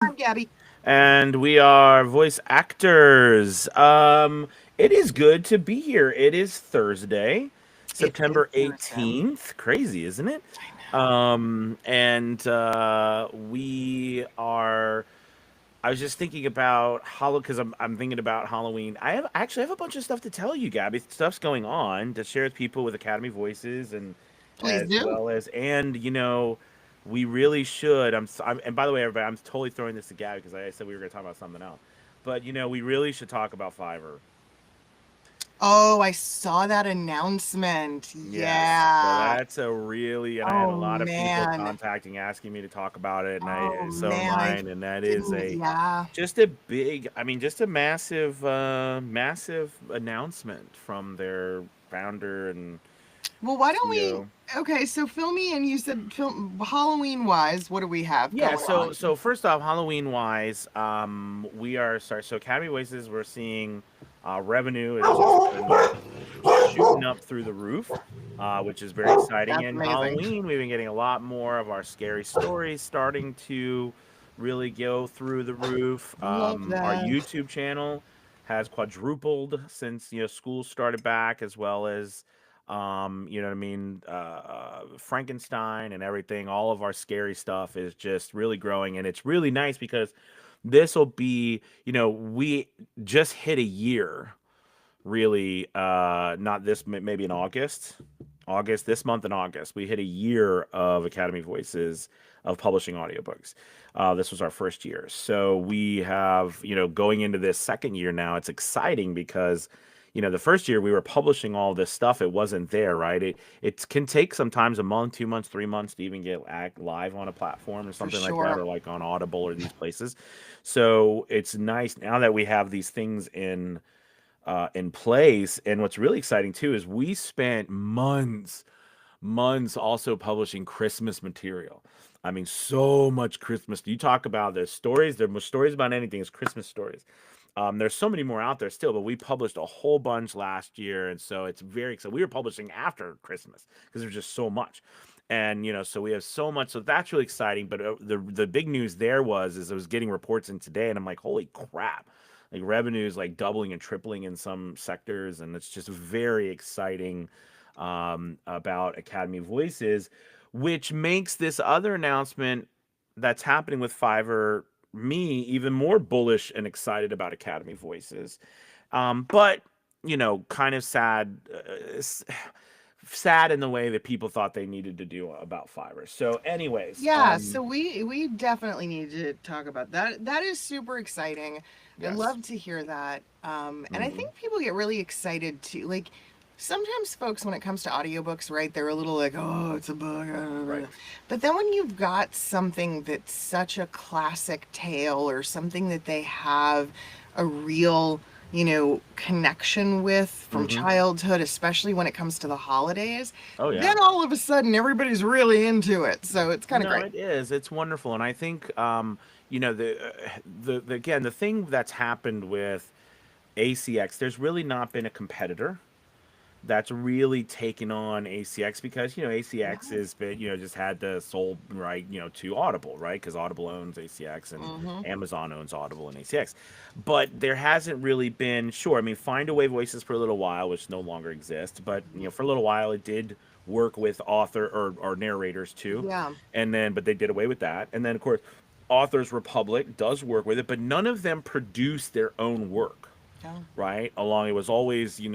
I'm Gabby. and we are voice actors. It is good to be here. It is Thursday, It is September Thursday. 18th. Crazy, isn't it? I know. And we are. I was just thinking about because I'm thinking about Halloween. I have a bunch of stuff to tell you, Gabby. Stuff's going on to share with people with Academy Voices and Please as do. well as we really should. And by the way, everybody, I'm totally throwing this to Gabby because I said we were going to talk about something else. But we really should talk about Fiverr. Oh, I saw that announcement. Yes. So Yeah. that's a really, and I had a Oh lot of people man. contacting, asking me to talk about it, and Oh so am man. I I, and that is didn't. Yeah. just a big, just a massive, massive announcement from their founder and Well, why don't we? CEO. Okay, so fill me in. You said film Halloween wise. What do we have Yeah, going so on? first off, Halloween wise, we are sorry. So Academy Voices, we're seeing revenue has just been shooting up through the roof, which is very exciting. That's And amazing. Halloween, we've been getting a lot more of our scary stories starting to really go through the roof. Love Our that. YouTube channel has quadrupled since school started back, as well as you know what I mean, Frankenstein and everything. All of our scary stuff is just really growing, and it's really nice because this will be, we just hit a year really, not this, maybe in August, this month in August, we hit a year of Academy Voices of publishing audiobooks. This was our first year. So we have, going into this second year now, it's exciting because, the first year we were publishing all this stuff, it wasn't there, right? It can take sometimes a month, 2 months, 3 months to even get live on a platform or For something like that, sure. or like on Audible or these places. So it's nice now that we have these things in place. And what's really exciting too is we spent months also publishing Christmas material. I mean, so much Christmas. You talk about the stories. There are more stories about anything. It's Christmas stories. There's so many more out there still, but we published a whole bunch last year, and so it's very exciting. We were publishing after Christmas because there's just so much, and so we have so much. So that's really exciting. But the big news there is I was getting reports in today, and I'm like, holy crap! Like revenue is like doubling and tripling in some sectors, and it's just very exciting about Academy Voices, which makes this other announcement that's happening with Fiverr me even more bullish and excited about Academy Voices. But kind of sad, sad in the way that people thought they needed to do about Fiverr. So, anyways, Yeah, so we definitely need to talk about that. That is super exciting. I yes, love to hear that. And I hmm think people get really excited too. Like sometimes folks, when it comes to audiobooks, right, they're a little like, oh, it's a book. right, But then when you've got something that's such a classic tale or something that they have a real, connection with from hmm childhood, especially when it comes to the holidays, oh yeah. then all of a sudden everybody's really into it. So it's kind of No, great. it is. It's wonderful, and I think the again the thing that's happened with ACX. There's really not been a competitor that's really taken on ACX because Yeah. ACX has been just had the sole right to Audible, right, because Audible owns ACX and Hmm. Amazon owns Audible and ACX, but there hasn't really been, sure, I mean, Find Away Voices for a little while, which no longer exists, but for a little while it did work with author or narrators too, Yeah. and then but they did away with that, and then of course Authors Republic does work with it, but none of them produce their own work, Yeah. right? Along, it was always, you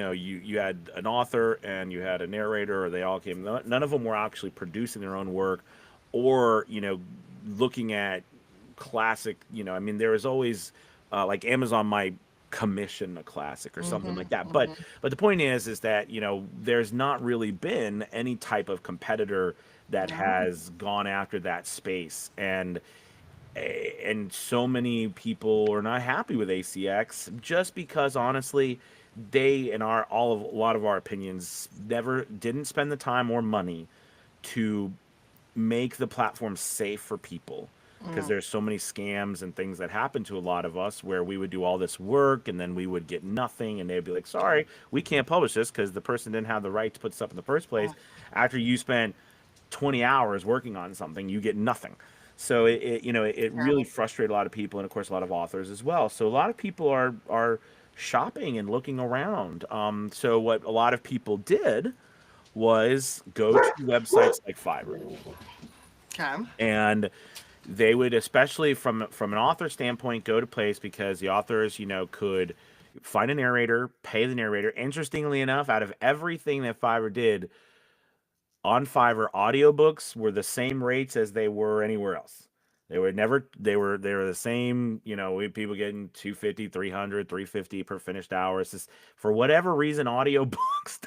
had an author and you had a narrator, or they all came. None of them were actually producing their own work, or looking at classic. I mean, there was always like Amazon might commission a classic or something Hmm. like that. But Hmm. the point is that there's not really been any type of competitor that No. has gone after that space, and so many people are not happy with ACX just because honestly they, in our all of a lot of our opinions, never didn't spend the time or money to make the platform safe for people, because No. there's so many scams and things that happen to a lot of us where we would do all this work and then we would get nothing, and they'd be like, sorry, we can't publish this because the person didn't have the right to put stuff in the first place. Oh, After you spent 20 hours working on something, you get nothing. So it really Terrible. frustrated a lot of people, and of course a lot of authors as well. So a lot of people are shopping and looking around. So what a lot of people did was go to websites like Fiverr, Okay. and they would, especially from an author standpoint, go to place because the authors could find a narrator, pay the narrator. Interestingly enough, out of everything that Fiverr did, on Fiverr, audiobooks were the same rates as they were anywhere else. They were the same, people getting 250, 300, 350 per finished hour. It's just, for whatever reason, audiobooks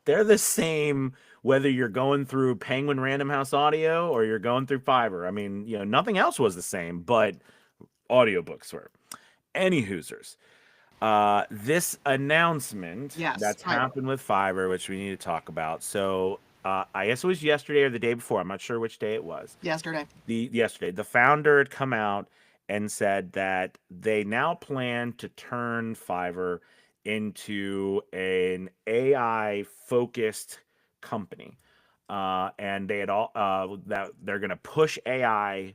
they're the same whether you're going through Penguin Random House Audio or you're going through Fiverr. I mean, nothing else was the same, but audiobooks were. Any Hoosers. This announcement Yes, that's Fiverr. happened with Fiverr, which we need to talk about. So I guess it was yesterday or the day before. I'm not sure which day it was. Yesterday. The founder had come out and said that they now plan to turn Fiverr into an AI focused company. And they had all that they're going to push AI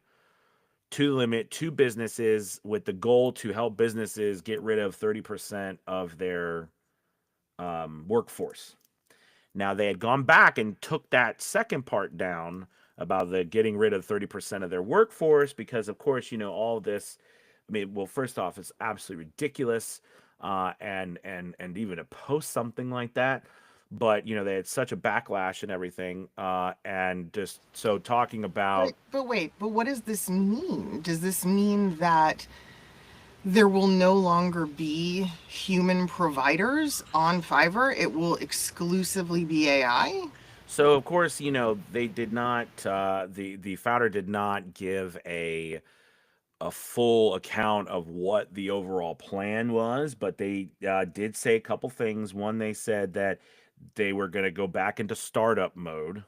to limit to businesses with the goal to help businesses get rid of 30% of their workforce. Now they had gone back and took that second part down about the getting rid of 30% of their workforce because of course, all this. I mean, well, first off, it's absolutely ridiculous, and even to post something like that. But they had such a backlash and everything, and just so talking about. But wait, but what does this mean? Does this mean that there will no longer be human providers on Fiverr? It will exclusively be AI? So of course, they did not. The founder did not give a full account of what the overall plan was, but they did say a couple things. One, they said that they were going to go back into startup mode,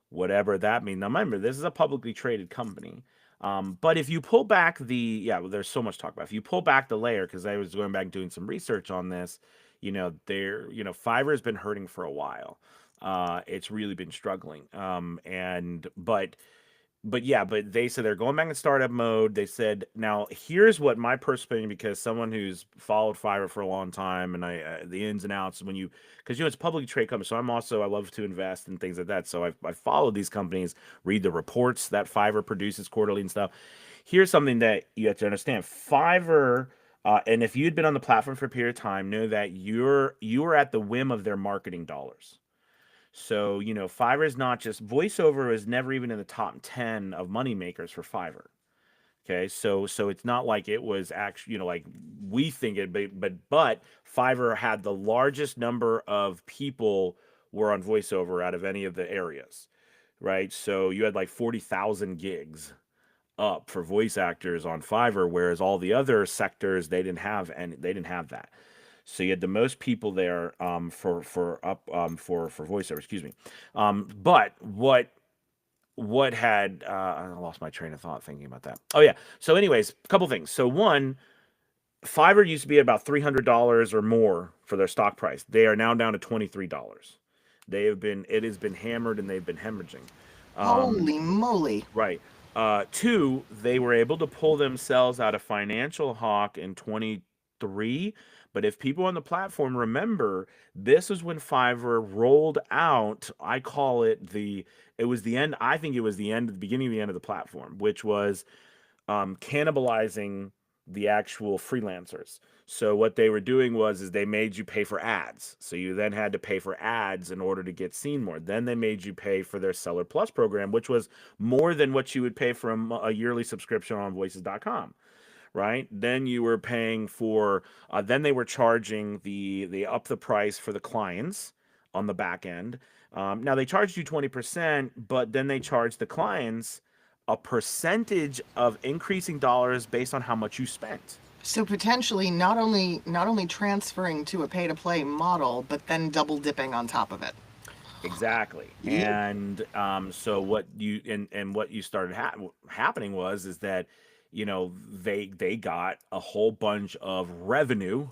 whatever that means. Now, remember, this is a publicly traded company. But if you pull back yeah, well, there's so much to talk about. If you pull back the layer, because I was going back and doing some research on this, Fiverr's been hurting for a while. It's really been struggling. But yeah, but they said they're going back in startup mode. They said, now here's what my personal opinion, because someone who's followed Fiverr for a long time, and the ins and outs when because it's a publicly traded company. So I love to invest in things like that. So I followed these companies, read the reports that Fiverr produces quarterly and stuff. Here's something that you have to understand: Fiverr. And if you'd been on the platform for a period of time, know that you are at the whim of their marketing dollars. So, Fiverr is not just voiceover is never even in the top 10 of money makers for Fiverr. Okay. So it's not like it was actually, like we think it, but Fiverr had the largest number of people were on voiceover out of any of the areas. Right. So you had like 40,000 gigs up for voice actors on Fiverr, whereas all the other sectors they didn't have that. So you had the most people there for voiceover. Excuse me. But what had I lost my train of thought thinking about that. Oh yeah. So anyways, a couple things. So one, Fiverr used to be about $300 or more for their stock price. They are now down to $23. It has been hammered and they've been hemorrhaging. Um, Holy moly. Right. Two, they were able to pull themselves out of financial hawk in 23. But if people on the platform remember, this is when Fiverr rolled out, it was the end, I think it was the beginning of the end of the platform, which was cannibalizing the actual freelancers. So what they were doing is they made you pay for ads. So you then had to pay for ads in order to get seen more. Then they made you pay for their Seller Plus program, which was more than what you would pay for a yearly subscription on voices.com. Right. Then you were paying for, then they were charging they up the price for the clients on the back end. Now they charged you 20%, but then they charged the clients a percentage of increasing dollars based on how much you spent. So potentially not only transferring to a pay to play model, but then double dipping on top of it. Exactly. Yep. And so what you started happening is that they got a whole bunch of revenue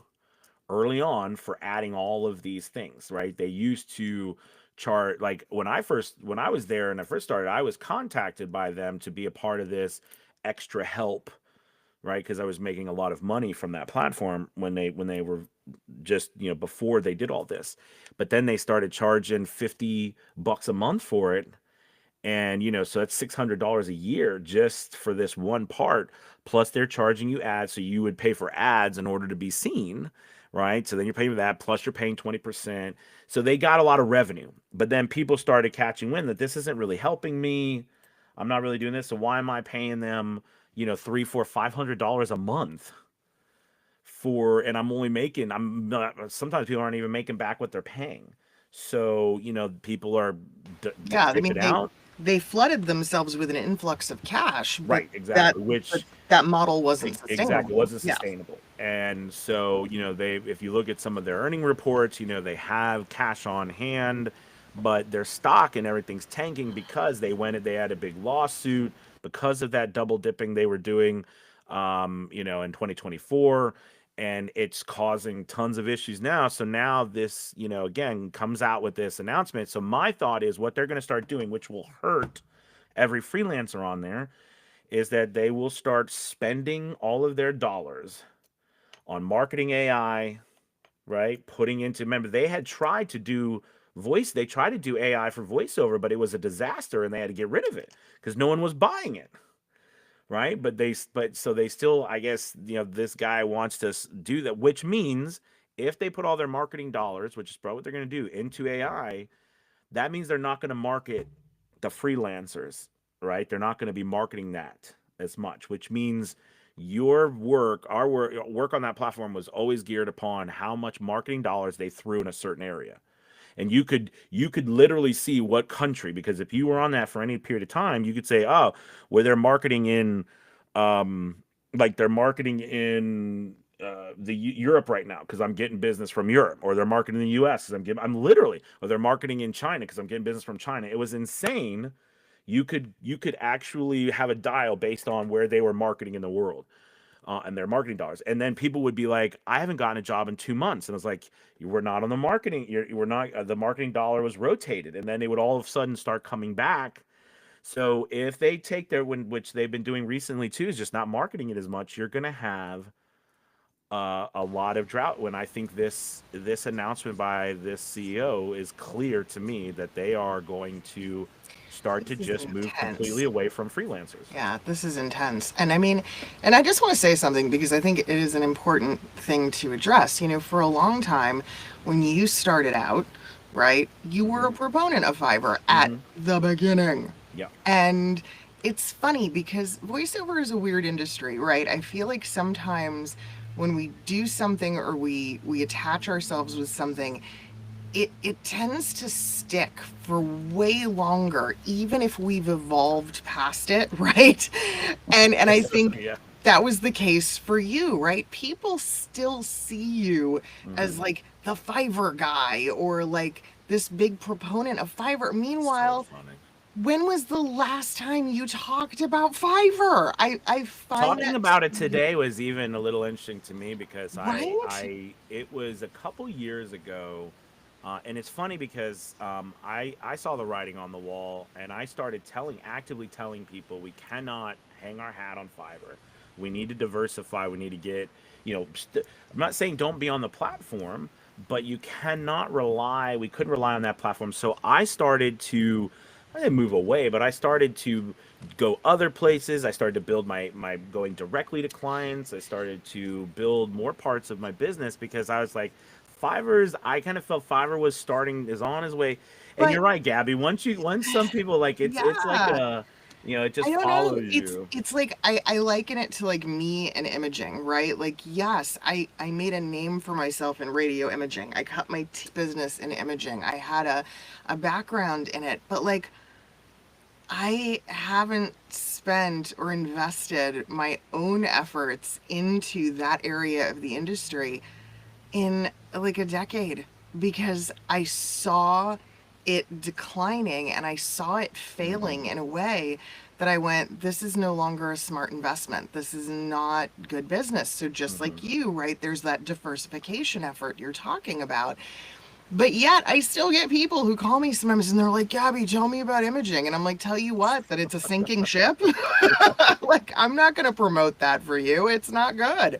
early on for adding all of these things, right? They used to chart. Like when I was there and I first started, I was contacted by them to be a part of this extra help, right? Because I was making a lot of money from that platform when they were just, before they did all this. But then they started charging $50 a month for it, and so that's $600 a year just for this one part. Plus they're charging you ads, so you would pay for ads in order to be seen, right? So then you're paying for that, plus you're paying 20%. So they got a lot of revenue, but then people started catching wind that this isn't really helping me. I'm not really doing this, so why am I paying them, three, four, $500 a month for, and I'm only making, I'm not, sometimes people aren't even making back what they're paying. So people are Yeah, I mean dipping out. they flooded themselves with an influx of cash, but Right, that exactly. but Which that model wasn't exactly sustainable. wasn't Yeah. sustainable. And so, they, if you look at some of their earning reports, they have cash on hand, but their stock and everything's tanking because they had a big lawsuit because of that double dipping they were doing, in 2024. And it's causing tons of issues now. So now this, again, comes out with this announcement. So my thought is what they're going to start doing, which will hurt every freelancer on there, is that they will start spending all of their dollars on marketing AI, right? Putting into, remember, they had tried to do they tried to do AI for voiceover, but it was a disaster and they had to get rid of it because no one was buying it, right? So they still, I guess, this guy wants to do that, which means if they put all their marketing dollars, which is probably what they're going to do, into AI, that means they're not going to market the freelancers, right? They're not going to be marketing that as much, which means our work on that platform was always geared upon how much marketing dollars they threw in a certain area. And you could literally see what country, because if you were on that for any period of time, you could say, oh, where they're marketing in, like they're marketing in the Europe right now because I'm getting business from Europe, or they're marketing in the U.S. because I'm literally, or they're marketing in China because I'm getting business from China. It was insane. You could actually have a dial based on where they were marketing in the world, and their marketing dollars. And then people would be like, I haven't gotten a job in 2 months. And I was like, you were not on the marketing. You were not, the marketing dollar was rotated. And then they would all of a sudden start coming back. So if they take which they've been doing recently too, is just not marketing it as much, you're going to have a lot of drought. When I think this announcement by this CEO is clear to me that they are going to start to This is just move completely intense. away from freelancers. Yeah, this is intense. And I mean, and I just want to say something because I think it is an important thing to address. For a long time, when you started out, right, you were a Hmm. proponent of Fiverr at Hmm. the beginning. Yeah. And it's funny because voiceover is a weird industry, right? I feel like sometimes when we do something or we attach ourselves with something, it tends to stick for way longer, even if we've evolved past it, right? And I think Yeah. that was the case for you, right? People still see you as Hmm. like the Fiverr guy or like this big proponent of Fiverr. So Meanwhile, funny. when was the last time you talked about Fiverr? I find Talking that to about it be today was even a little interesting to me because right. it was a couple years ago, and it's funny because I saw the writing on the wall, and I started actively telling people we cannot hang our hat on Fiverr. We need to diversify. We need to get, I'm not saying don't be on the platform, but you cannot rely. We couldn't rely on that platform. So I started to, I didn't move away, but I started to go other places. I started to build my going directly to clients. I started to build more parts of my business because I was like, I kind of felt Fiverr was starting is on his way. And But you're right, Gabby. Once some people, like, it's like yeah, a, it I just don't know. follows It's you. it's like I liken it to like me and imaging, right? Like yes, I made a name for myself in radio imaging. I cut my business in imaging. I had a background in it, but like I haven't spent or invested my own efforts into that area of the industry in like a decade because I saw it declining and I saw it failing Hmm. in a way that I went, this is no longer a smart investment. This is not good business. So, just like Hmm. you, right, there's that diversification effort you're talking about. But yet I still get people who call me sometimes and they're like, Gabby, tell me about imaging. And I'm like, tell you what, that it's a sinking ship. Like, I'm not going to promote that for you. It's not good.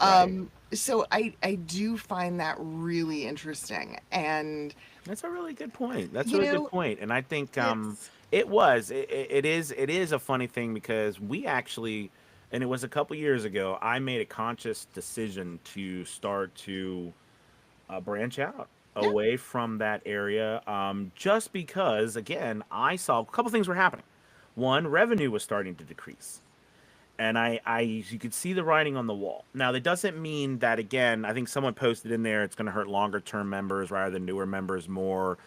Right. So I do find that really interesting. And, That's a really good point. That's a you really good know, point. And I think it's, it is a funny thing because we actually, and it was a couple years ago, I made a conscious decision to start to branch out yeah, away from that area, just because again I saw a couple things were happening. One, revenue was starting to decrease, and you could see the writing on the wall. Now that doesn't mean that, again, I think someone posted in there it's going to hurt longer term members rather than newer members more,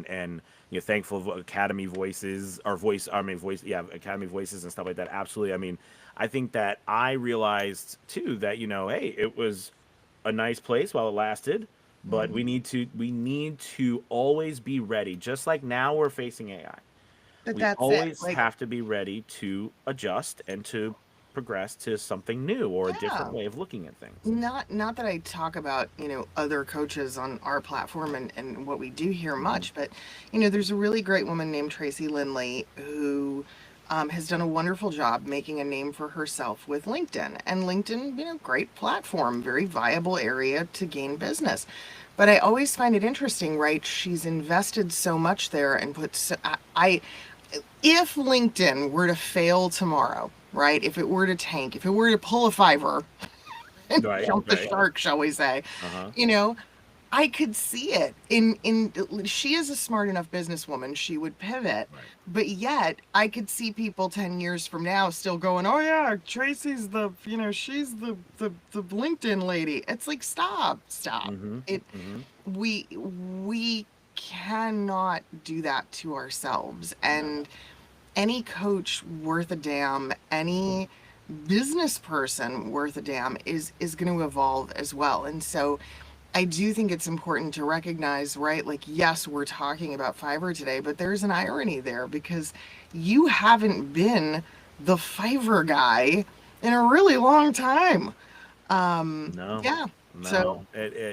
and thankful Academy voices or voice I mean voice yeah Academy voices and stuff like that. Absolutely. I mean, I think that I realized too that hey, it was a nice place while it lasted, but mhm. we need to always be ready. Just like now we're facing AI, But we that's it. always Like, have to be ready to adjust and to progress to something new or a different yeah. way of looking at things. Not that I talk about, other coaches on our platform and what we do here Hmm. much, but there's a really great woman named Tracy Lindley who has done a wonderful job making a name for herself with LinkedIn. And LinkedIn, great platform, very viable area to gain business. But I always find it interesting, right? She's invested so much there and put so, if LinkedIn were to fail tomorrow, right? If it were to tank, if it were to pull a Fiverr, and Right, jump the right. shark, shall we say? Uh-huh. You know, I could see it in she is a smart enough businesswoman, she would pivot, Right. but yet I could see people 10 years from now still going, "Oh yeah, Tracy's she's the LinkedIn lady." It's like, stop, stop. Mm-hmm. It Mm-hmm. we cannot do that to ourselves. No. And any coach worth a damn, any business person worth a damn is going to evolve as well. And so I do think it's important to recognize, right? Like, yes, we're talking about Fiverr today, but there's an irony there because you haven't been the Fiverr guy in a really long time. No. Yeah. So No.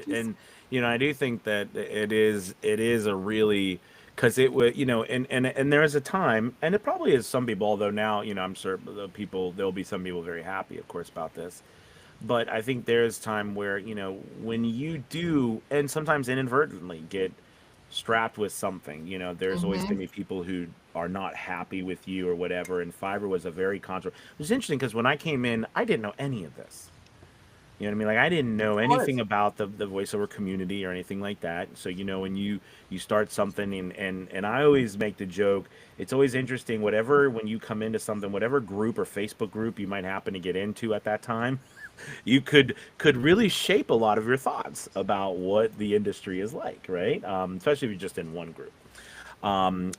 just, And I do think that it is a really, because it would, and there is a time, and it probably is some people, although now, I'm sure there'll be some people very happy, of course, about this. But I think there's time where, when you do, and sometimes inadvertently get strapped with something, there's always mhm. going to be people who are not happy with you or whatever. And Fiverr was a very controversial. It was interesting because when I came in, I didn't know any of this. You know what I mean? Like I didn't know Of anything course. about the voiceover community or anything like that. So when you start something, and I always make the joke, it's always interesting whatever when you come into something, whatever group or Facebook group you might happen to get into at that time, you could really shape a lot of your thoughts about what the industry is like, right? Especially if you're just in one group.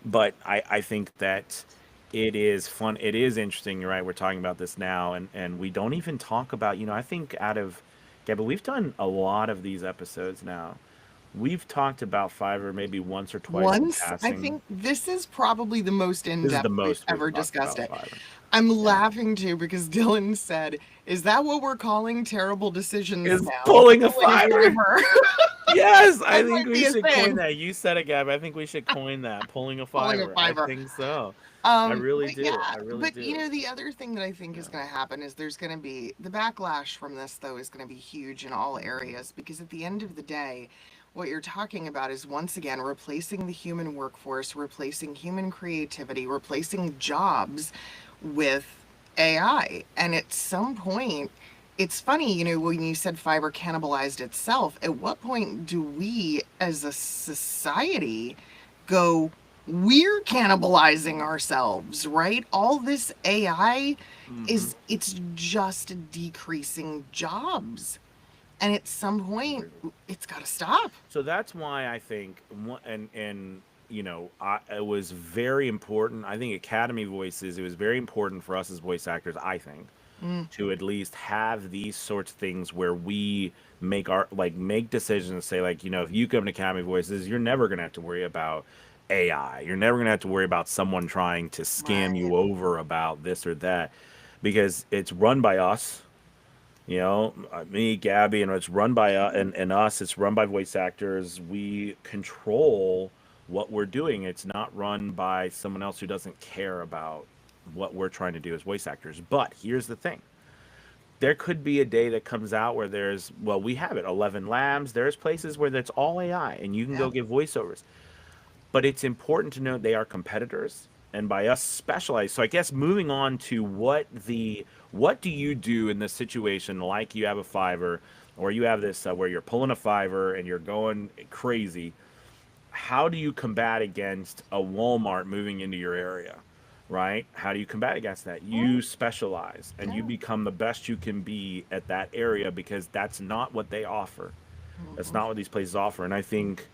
But I think that it is fun. It is interesting. You're right. We're talking about this now, and we don't even talk about. I think yeah, but we've done a lot of these episodes now. We've talked about Fiverr maybe once or twice in Once, I passing. think this is probably the most in This is the depth we've most we've ever talked discussed about it. Fiverr. I'm Yeah, laughing too because Dylan said, "Is that what we're calling terrible decisions is now? pulling a Pulling a Fiverr. Fiverr." Yes, I That think might we be a should coin thing. that. You said it, Gab. I think we should coin that. Pulling a Pulling a Fiverr. I Fiverr. think so. I really But yeah, do. I really but do. the other thing that I think is Yeah. going to happen is there's going to be the backlash from this, though, is going to be huge in all Hmm. areas because at the end of the day, what you're talking about is once again replacing the human workforce, replacing human creativity, replacing jobs with AI. And at some point, it's funny, when you said fiber cannibalized itself, at what point do we as a society go, we're cannibalizing ourselves, right? All this AI Hmm. it's just decreasing jobs. And at some point, Agreed. it's got to stop. So that's why I think, and it was very important. I think Academy Voices. It was very important for us as voice actors. I think Mm, to at least have these sorts of things where we make decisions and say like if you come to Academy Voices, you're never gonna have to worry about AI. You're never gonna have to worry about someone trying to scam right. you over about this or that because it's run by us. Me, Gabby, and it's run by and us. It's run by voice actors. We control what we're doing. It's not run by someone else who doesn't care about what we're trying to do as voice actors. But here's the thing: there could be a day that comes out where there's, well, we have it, 11 labs. There's places where that's all AI, and you can Yeah. go give voiceovers. But it's important to note they are competitors, and by us specialized. So I guess moving on to what do you do in this situation, like you have a Fiverr, or you have this where you're pulling a Fiverr and you're going crazy. How do you combat against a Walmart moving into your area? Right? How do you combat against that? Mm, You specialize and you yeah. become the best you can be at that area, because that's not what they offer. That's Mm-mm. not what these places offer. And I think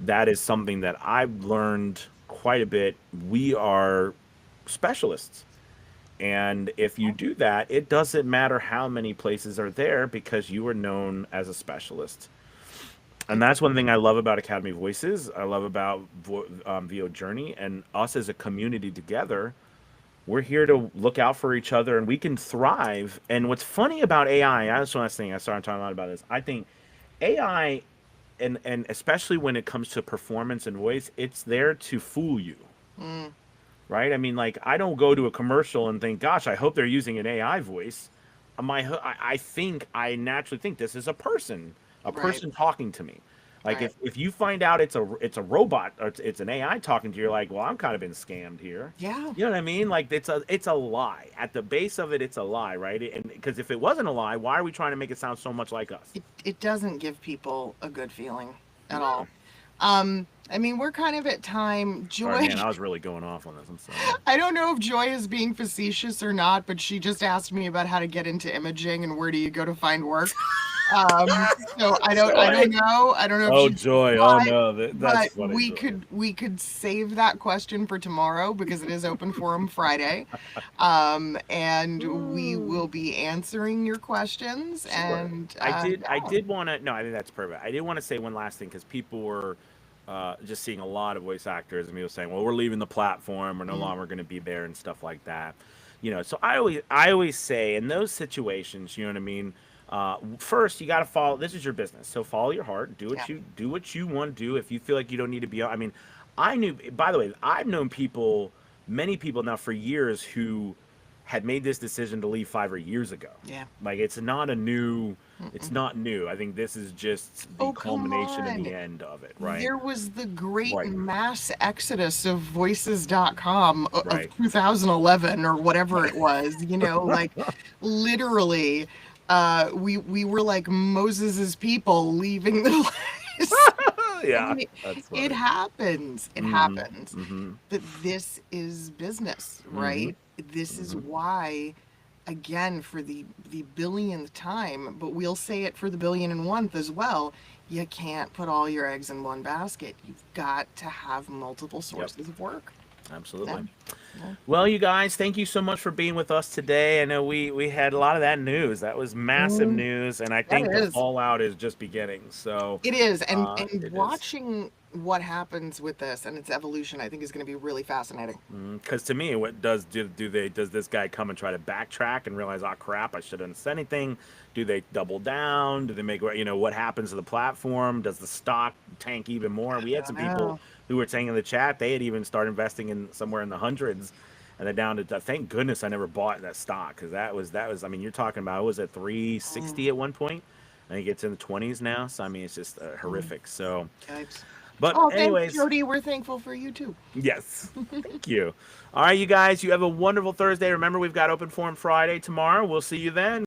that is something that I've learned quite a bit. We are specialists. And if you do that, it doesn't matter how many places are there, because you are known as a specialist. And It's that's one thing I love about Academy Voices. I love about VO Journey and us as a community together. We're here to look out for each other, and we can thrive. And what's funny about AI, that's one last thing I started talking a lot about this. I think AI, and especially when it comes to performance and voice, it's there to fool you, mm, right? I mean, like, I don't go to a commercial and think, "Gosh, I hope they're using an AI voice." I think I naturally think this is a right, person talking to me. Like, right. if you find out it's a robot, or it's an AI talking to you, you're like, "Well, I'm kind of been scammed here." Yeah. You know what I mean? Like, it's a lie. At the base of it, it's a lie, right? And because if it wasn't a lie, why are we trying to make it sound so much like us? It doesn't give people a good feeling at No. all. I mean, we're kind of at time. Sorry, Joy, man. I was really going off on this. I'm sorry. I don't know if Joy is being facetious or not, but she just asked me about how to get into imaging and where do you go to find work. Um, so I don't Joy. know. I don't know if Oh, she's, joy. Oh but no, that's but funny, joy. we could save that question for tomorrow because it is open forum Friday. And we will be answering your questions Sure. and I yeah. did want to. No, I think that's perfect. I did want to say one last thing, because people were just seeing a lot of voice actors and people saying, "Well, we're leaving the platform. We're no Mm, longer going to be there," and stuff like that. So I always say in those situations, you know what I mean. First, you got to follow. This is your business, so follow your heart. yeah. Do what you want to do. If you feel like you don't need to be, I mean, I knew. By the way, I've known people, many people now for years, who had made this decision to leave Fiverr years ago. Yeah. Like, it's Mm-mm. not new. I think this is just the Oh, come culmination and on. the end of it, right? There was the great Right. mass exodus of voices.com of Right. 2011 or whatever it was, like literally we were like Moses's people leaving the place. I Yeah, mean, that's it funny. happens. It Mhm. happens. Mhm. But this is business, Mhm. right? This is Mhm. why, again, for the billionth time, but we'll say it for the billion and one as well. You can't put all your eggs in one basket. You've got to have multiple Yep. sources of work. Yeah, Absolutely. yeah, Well, you guys, thank you so much for being with us today. I know we had a lot of that news. That was massive mm, news, and I that think the is. fallout is just beginning. So, It is, and it is. watching what happens with this and its evolution, I think is going to be really fascinating. Because to me, what does this guy come and try to backtrack and realize, oh crap, I shouldn't have said anything? Do they double down? Do they make, what happens to the platform? Does the stock tank even more? We I had don't some people know. who were saying in the chat they had even started investing in somewhere in the hundreds, and they're down to, thank goodness I never bought that stock, because that was, I mean, you're talking about, it was at Mm, 360 at one point. I think it's in the 20s now. So I mean, it's just mm, horrific. So, yikes. but Oh, thanks, anyways, Jody. We're thankful for you too. yes. Thank you. All right, you guys, you have a wonderful Thursday. Remember, we've got open forum Friday tomorrow. We'll see you then.